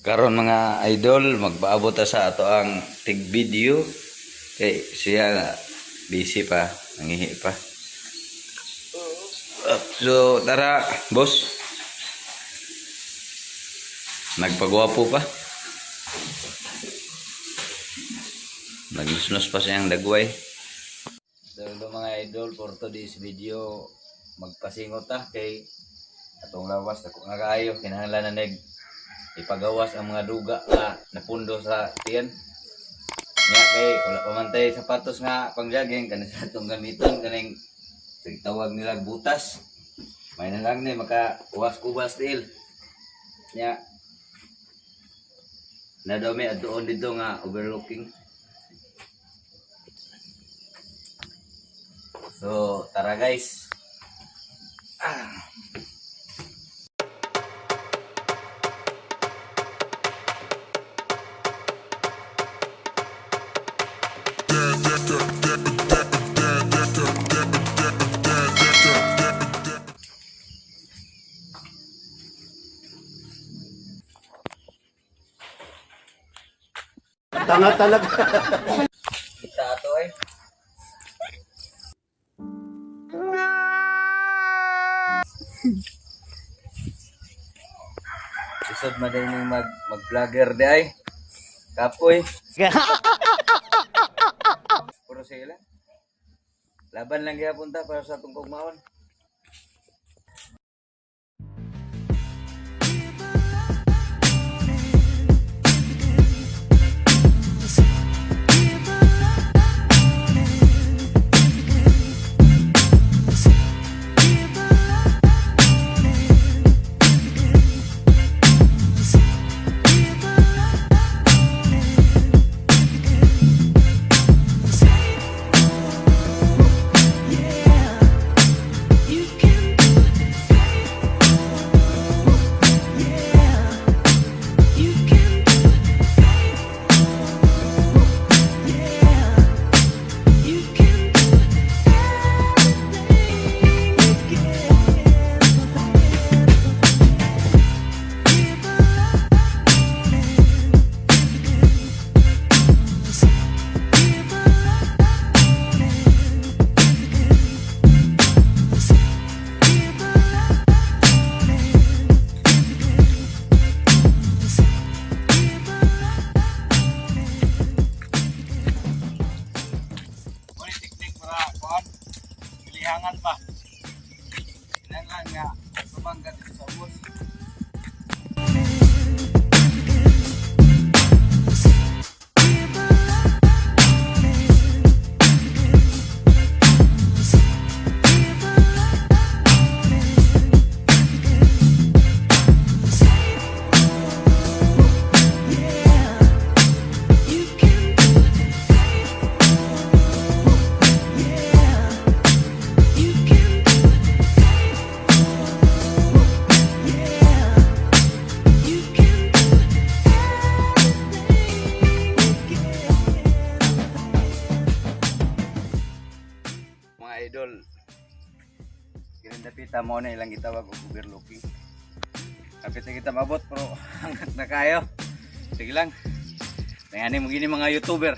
Karon mga idol, magpaabot sa ato ang tig video. Kay siya busy pa, nangihi pa. So tara, boss. Nagpagwapo pa. Naglusnos pa siyang dagway. So mga idol, for today's video, magpasingot ta kay atong lawas ako nga kaayo, kinahanglan na ipagawas ang mga duga na napundo sa tiyan. Nya kay wala pa man tay sapatos nga pang jogging kanang sa atong gamiton kaning tawag nila butas. May na lang ni maka uwas-ubas til. Nya na daw may adtuon dito nga overlooking. So tara guys. Tanga talaga. Kita ato eh. Isod madaling mag-vlogger di ay. Kapoy. Puro sila. Laban lang kaya punta para sa tungkog maon. Pilihangan pa. Kailangan nga sumangga sa ubos. Idol, kinindapita mo na ilang gitawag og overlooking. Kapit na kita mabot pero hanggat na kayo. Sige lang. Tangani mo gini mga YouTuber.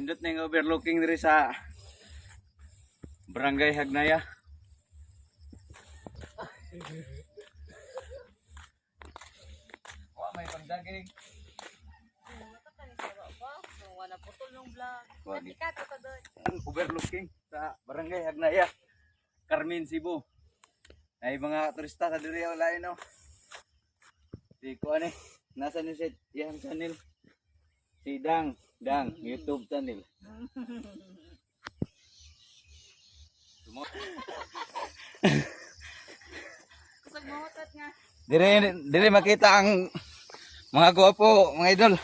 Indot na yung overlooking diri sa Barangay Hagnaya. Wa may pagdaging. Wala putol ng vlog. Wagi. Ikato ka doon. Overlooking sa Barangay Hagnaya, Carmen, Cebu. Ay mga turista sa diri wala no. Di ko ani, nasa ni set yang channel. Si Dang YouTube channel. Kusag mahutot nga. Dire makita ang mga gwapo, mga idol.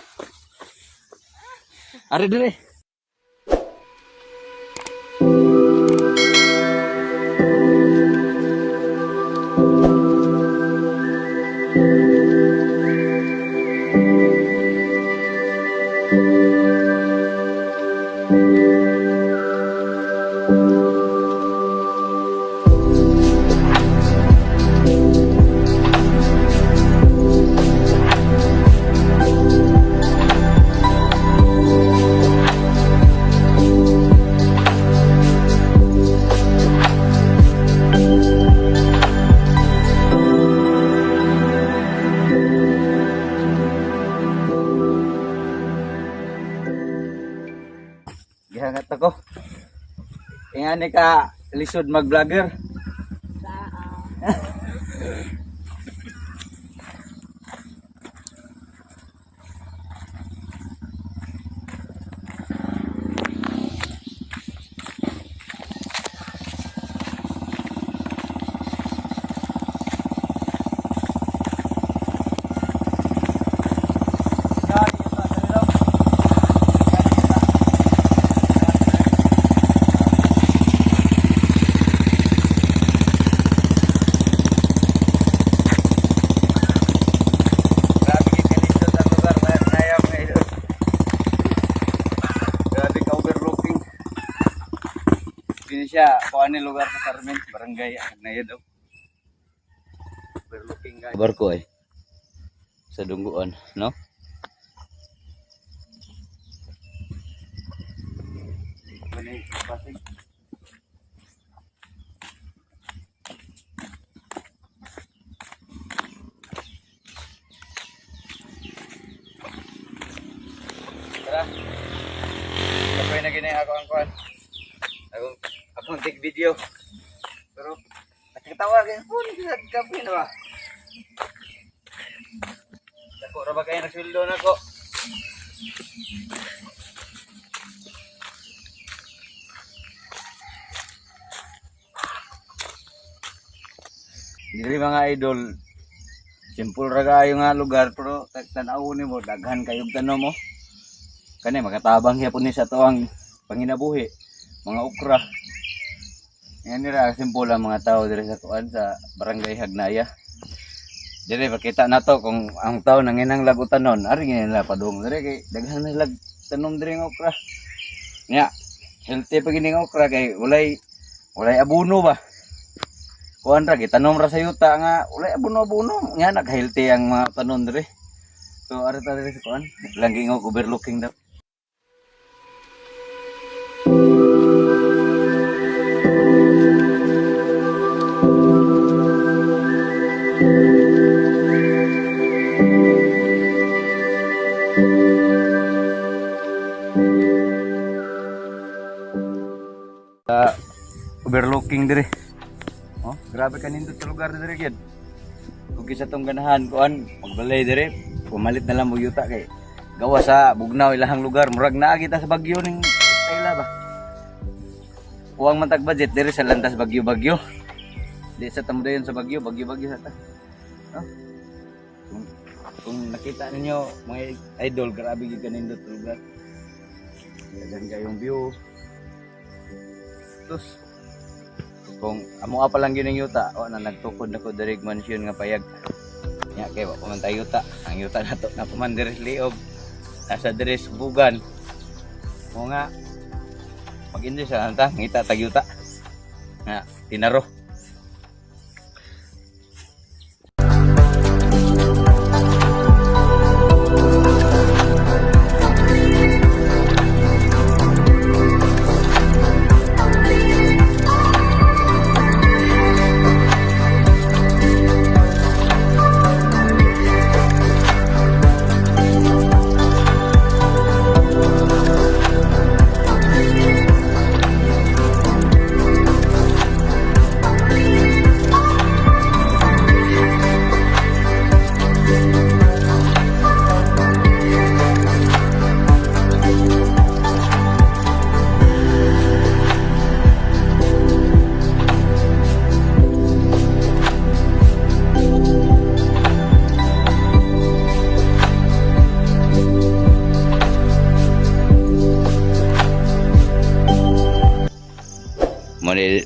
Ari dire. Gihangat ako. Ingani ka lisod mag-vlogger. Ini siya, kuha ni lugar sa Carmen, barangay Agnaya daw. Overlooking guys. Barko eh. Sa Dungguan, no? Ini pasig. Tara. Kapay na gini ako ang kuhan. Akong take video. Pero nakatawa kayo po, nagkagabi na ba? Dako ra ba kayo nagsweldo na ko? Dili mga idol, simple ra kayo nga lugar pero tanaw ni mo daghan kayog tanom mo. Kani makatabang gyapon ni sa tuwang panginabuhi, mga okra. Yan nila simple ang mga tao dire sa kuan sa barangay Agnaya. Dire pakita nato kung ang tao nanginang lagutanon, ari nila padung dire kay daghan na lag tanom dire ng okra. Nya, healthy pa gini ng okra kay walay abono ba. Kuan ra tanom ra sa yuta nga walay abono-abono, nya nag-healthy ang mga tanom dire. So ari ta dire sa kuan, langing overlooking daw. Overlooking dire. Oh, grabe kanindot sa lugar dire gyud. Kung kisa tong ganahan kuan, magbalay dire, pumalit na lang mo yuta kay gawa sa bugnaw ilahang lugar, murag naa kita sa Bagyo ning Estela ba. Uwang man tag budget dire sa landas Bagyo-Bagyo. Di sa tamudayon sa Bagyo sa ta. Oh. Kung nakita ninyo mga idol, grabe gyud kanindot sa lugar. Yan kayong view. Terus kung amo pa lang yun yung yuta, o na nagtukod na ko dirig mansion nga payag. Nya kay wa pa man tayo yuta. Ang yuta nato na paman diri liog. Nasa diri bugan. Mo nga mag-enjoy sa anta ngita tag yuta. Nga tinaro.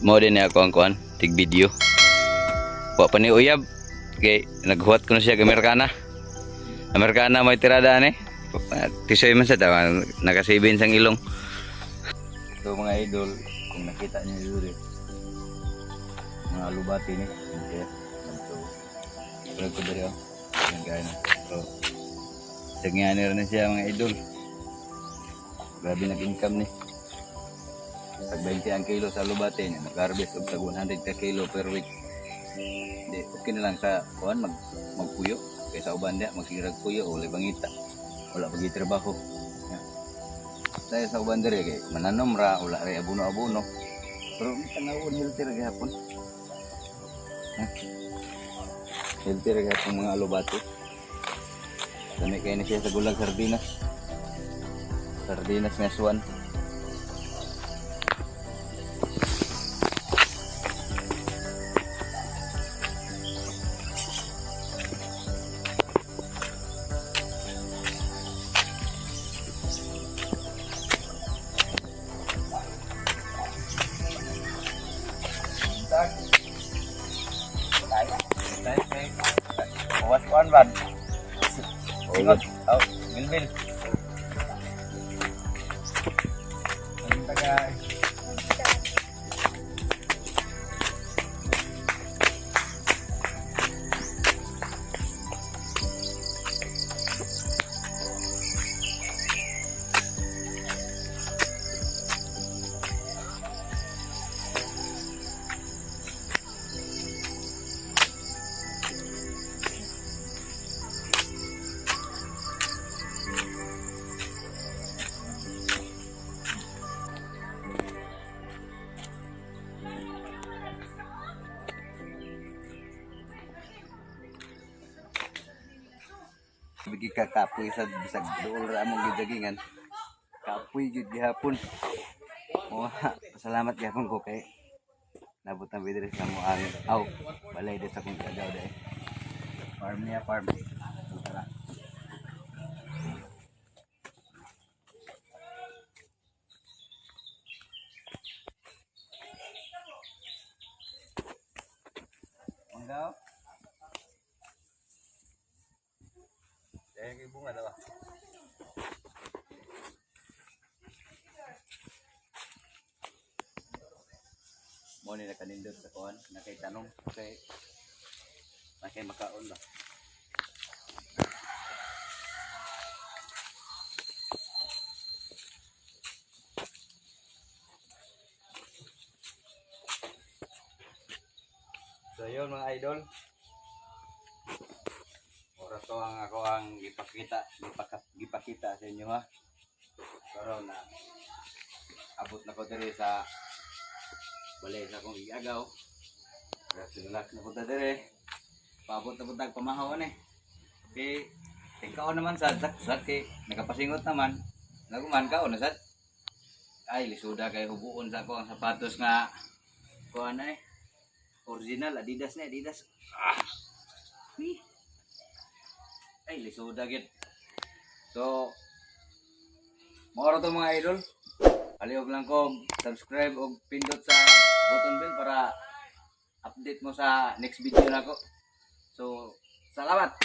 mo din ako ang kuan, tig video. Wa pa ni uyab kay naghuwat ko na siya Amerikana. Amerikana may tirada ni. Tisoy man sa tawa nakasibin sang ilong. So mga idol, kung nakita niyo dito mga alubati ni. Okay. So vlog ko diri oh. Yan guys. So sagyan na siya mga idol. Grabe nag-income ni. Pag 20 ang kilo sa alubati niya, nag-harvest og tag 100 ka kilo per week. Hindi, okay na lang sa kuan magpuyo. Kaysa uban dia magsirag puyo o libangita. Wala pagi trabaho. Saya sa uban diri kay mananom ra wala ray abono-abono. Pero tanawon healthy ra gihapon. Healthy ra gihapon mga alubati. Dami kay ni siya sa gulag sardinas. Sardinas nga swan. Awas kuan ban. Ingat, oh, bil. Guys. Bigi ka kapoy sa bisag dool ra among gidagingan. Kapoy gyud gihapon. Oh, pasalamat gyapon ko kay nabot ang video sa mo ari. Aw, balay din sa kong kadaw dai. Farm niya farm. Tara. Enggak. Kaya bunga daw. Mo ni nakanindot sa kuan, nakay tanong kay nakay makaon ba. So yun mga idol. Ito ang ako ang gipakita sa inyo ha. Pero na abot na ko diri sa balay sa akong igagaw. Relax na ko diri. Paabot na po tag pamahaw ni. Okay, ikaw naman sad kay nagapasingot naman. Naguman ka na sad. Ay lisuda kay hubuon sa ako ang sapatos nga kuan ay original Adidas ni Adidas. Ay, lisuda gid. So, moro to mga idol. Palihog lang ko subscribe o pindot sa button bell para update mo sa next video nako. So, salamat.